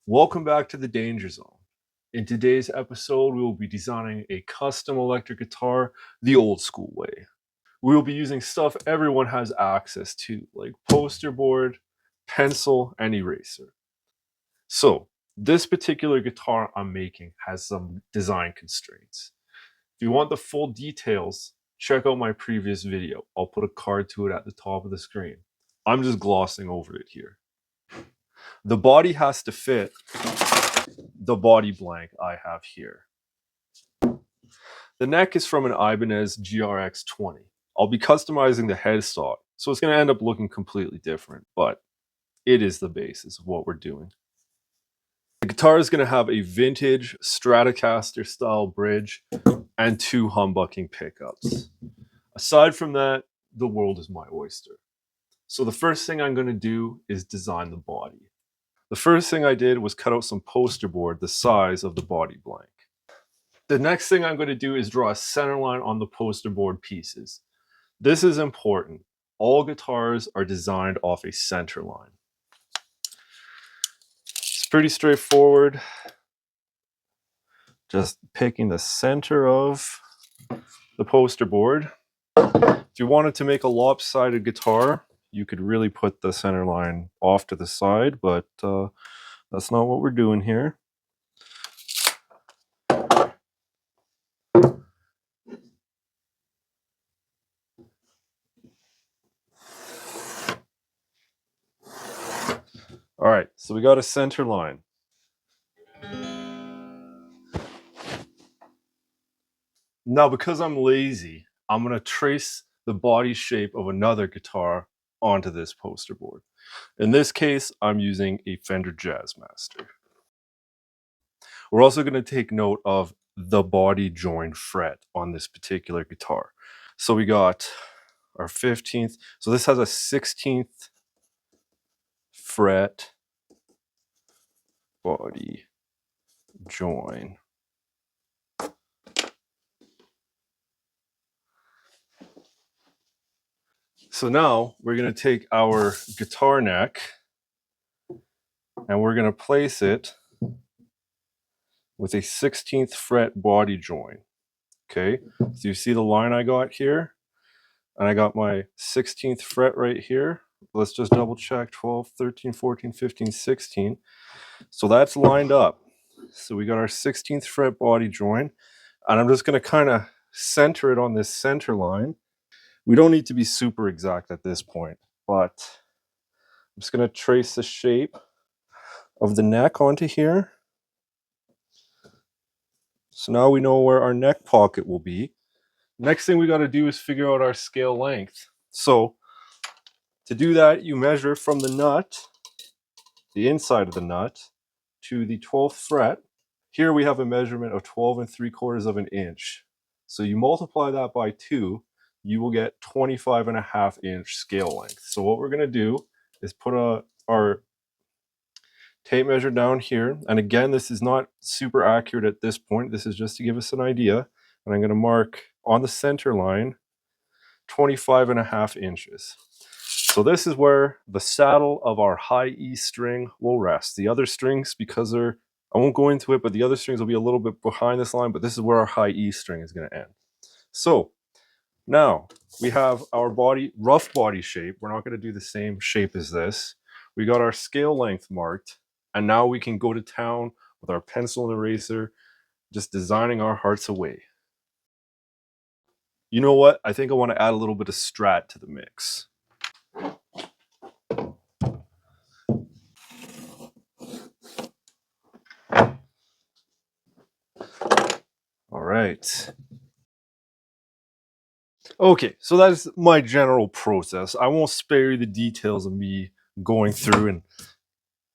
Welcome back to the Danger Zone. In today's episode, we will be designing a custom electric guitar the old school way. We will be using stuff everyone has access to, like poster board, pencil, and eraser. So, this particular guitar I'm making has some design constraints. If you want the full details, check out my previous video. I'll put a card to it at the top of the screen. I'm just glossing over it here. The body has to fit the body blank I have here. The neck is from an Ibanez GRX 20. I'll be customizing the headstock, so it's going to end up looking completely different, but it is the basis of what we're doing. The guitar is going to have a vintage Stratocaster style bridge and 2 humbucking pickups. Aside from that, the world is my oyster. So the first thing I'm going to do is design the body. The first thing I did was cut out some poster board the size of the body blank. The next thing I'm going to do is draw a center line on the poster board pieces. This is important. All guitars are designed off a center line. It's pretty straightforward. Just picking the center of the poster board. If you wanted to make a lopsided guitar, you could really put the center line off to the side, but that's not what we're doing here. All right, so we got a center line. Now, because I'm lazy, I'm going to trace the body shape of another guitar onto this poster board. In this case, I'm using a Fender Jazzmaster. We're also going to take note of the body join fret on this particular guitar. So we got our 15th. So this has a 16th fret body join. So now we're going to take our guitar neck and we're going to place it with a 16th fret body join. Okay, so you see the line I got here? And I got my 16th fret right here. Let's just double check 12, 13, 14, 15, 16. So that's lined up. So we got our 16th fret body join. And I'm just going to kind of center it on this center line. We don't need to be super exact at this point, but I'm just going to trace the shape of the neck onto here. So now we know where our neck pocket will be. Next thing we got to do is figure out our scale length. So to do that, you measure from the nut, the inside of the nut, to the 12th fret. Here we have a measurement of 12 3/4 of an inch. So you multiply that by 2, you will get 25.5-inch scale length. So what we're going to do is put our tape measure down here. And again, this is not super accurate at this point. This is just to give us an idea. And I'm going to mark on the center line 25.5 inches. So this is where the saddle of our high E string will rest. The other strings, because I won't go into it, but the other strings will be a little bit behind this line, but this is where our high E string is going to end. So now we have our rough body shape. We're not going to do the same shape as this. We got our scale length marked, and now we can go to town with our pencil and eraser, just designing our hearts away. You know what? I think I want to add a little bit of strat to the mix. All right. Okay, so that's my general process. I won't spare you the details of me going through and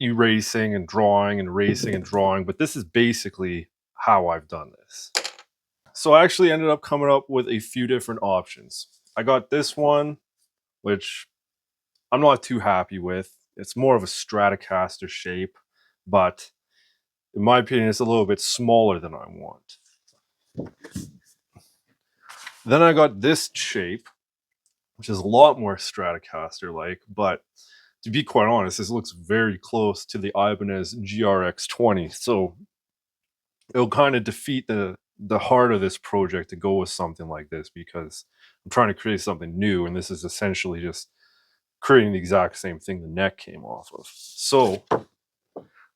erasing and drawing and erasing and drawing, but this is basically how I've done this. So I actually ended up coming up with a few different options. I got this one, which I'm not too happy with. It's more of a Stratocaster shape, but in my opinion, it's a little bit smaller than I want. Then I got this shape, which is a lot more Stratocaster-like, but to be quite honest, this looks very close to the Ibanez GRX20. So it'll kind of defeat the heart of this project to go with something like this, because I'm trying to create something new, and this is essentially just creating the exact same thing the neck came off of. So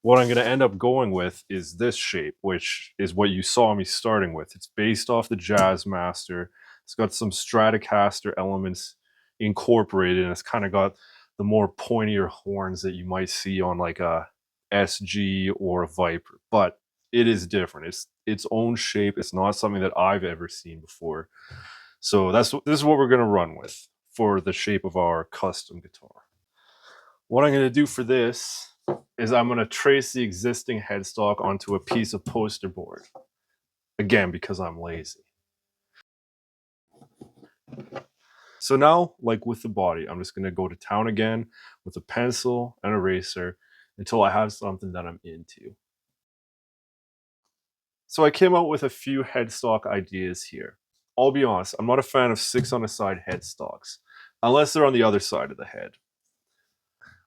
what I'm going to end up going with is this shape, which is what you saw me starting with. It's based off the Jazzmaster. It's got some Stratocaster elements incorporated, and it's kind of got the more pointier horns that you might see on like a SG or a Viper, but it is different. It's its own shape. It's not something that I've ever seen before. So this is what we're going to run with for the shape of our custom guitar. What I'm going to do for this is I'm going to trace the existing headstock onto a piece of poster board. Again, because I'm lazy. So now, like with the body, I'm just going to go to town again with a pencil and eraser until I have something that I'm into. So I came out with a few headstock ideas here. I'll be honest, I'm not a fan of 6 on a side headstocks, unless they're on the other side of the head.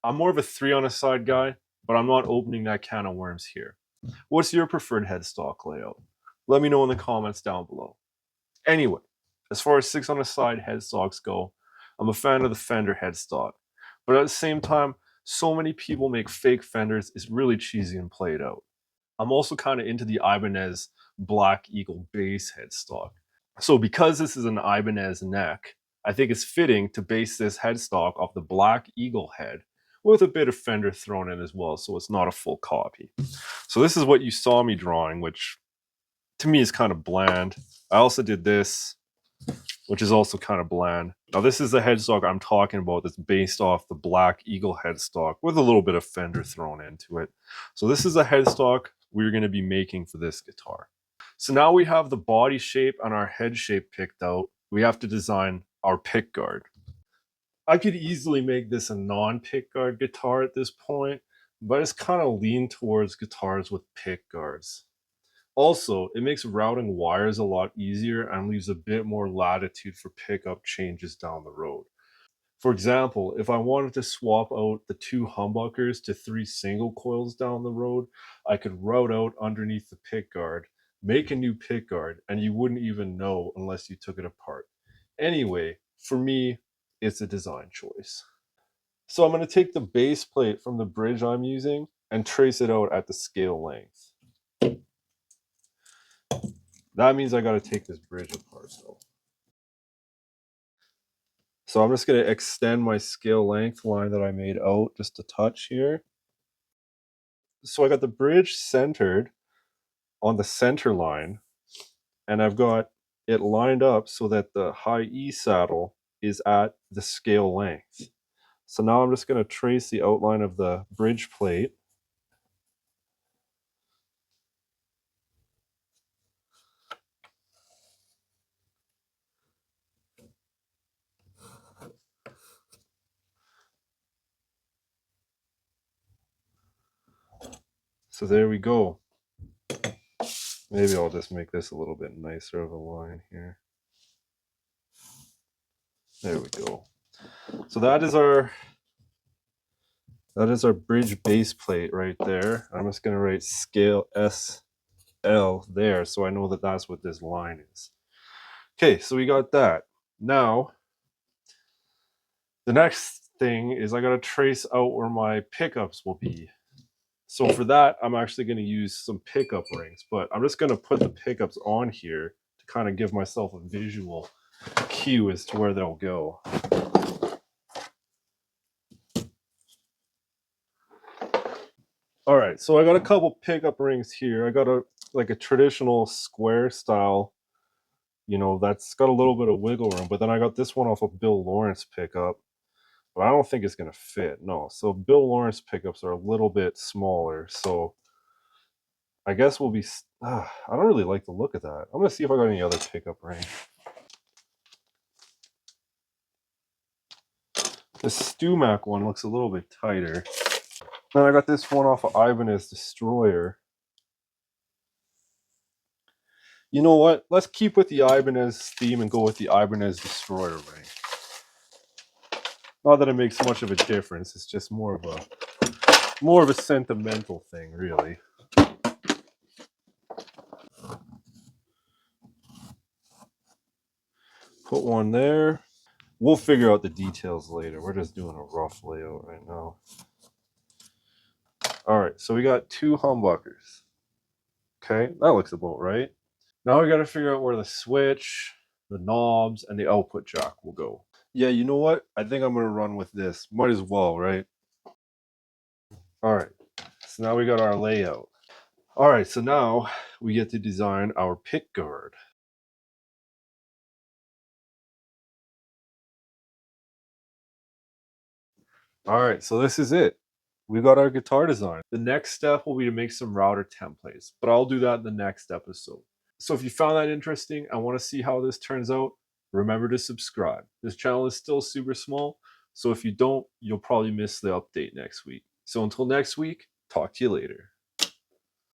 I'm more of a 3 on a side guy, but I'm not opening that can of worms here. What's your preferred headstock layout? Let me know in the comments down below. Anyway, as far as 6 on a side headstocks go, I'm a fan of the Fender headstock, but at the same time, so many people make fake Fenders, it's really cheesy and played out. I'm also kind of into the Ibanez Black Eagle bass headstock. So because this is an Ibanez neck, I think it's fitting to base this headstock off the Black Eagle head with a bit of Fender thrown in as well, so it's not a full copy. So this is what you saw me drawing, which to me is kind of bland. I also did this, which is also kind of bland. Now this is the headstock I'm talking about that's based off the Black Eagle headstock with a little bit of Fender thrown into it. So this is a headstock we're going to be making for this guitar. So now we have the body shape and our head shape picked out. We have to design our pickguard. I could easily make this a non-pickguard guitar at this point, but it's kind of leaned towards guitars with pickguards. Also, it makes routing wires a lot easier and leaves a bit more latitude for pickup changes down the road. For example, if I wanted to swap out the 2 humbuckers to 3 single coils down the road, I could route out underneath the pickguard, make a new pickguard, and you wouldn't even know unless you took it apart. Anyway, for me, it's a design choice. So I'm going to take the base plate from the bridge I'm using and trace it out at the scale length. That means I got to take this bridge apart though. So I'm just going to extend my scale length line that I made out just a touch here. So I got the bridge centered on the center line, and I've got it lined up so that the high E saddle is at the scale length. So now I'm just going to trace the outline of the bridge plate. So there we go. Maybe I'll just make this a little bit nicer of a line here. There we go. So that is our bridge base plate right there. I'm just going to write scale SL there so I know that that's what this line is. Okay, so we got that. Now, the next thing is I got to trace out where my pickups will be. So for that, I'm actually going to use some pickup rings, but I'm just going to put the pickups on here to kind of give myself a visual cue as to where they'll go. All right, so I got a couple pickup rings here. I got like a traditional square style, you know, that's got a little bit of wiggle room, but then I got this one off of Bill Lawrence pickup, but I don't think it's going to fit. No, so Bill Lawrence pickups are a little bit smaller, so I guess we'll be, I don't really like the look of that. I'm going to see if I got any other pickup ring. The Stumac one looks a little bit tighter. Then I got this one off of Ibanez Destroyer. You know what? Let's keep with the Ibanez theme and go with the Ibanez Destroyer ring. Not that it makes much of a difference. It's just more of a sentimental thing, really. Put one there. We'll figure out the details later. We're just doing a rough layout right now. All right, so we got 2 humbuckers. Okay, that looks about right. Now we got to figure out where the switch, the knobs, and the output jack will go. Yeah, you know what? I think I'm going to run with this. Might as well, right? All right, so now we got our layout. All right, so now we get to design our pickguard. All right, so this is it. We got our guitar design. The next step will be to make some router templates, but I'll do that in the next episode. So if you found that interesting and want to see how this turns out, remember to subscribe. This channel is still super small, so if you don't, you'll probably miss the update next week. So until next week, talk to you later.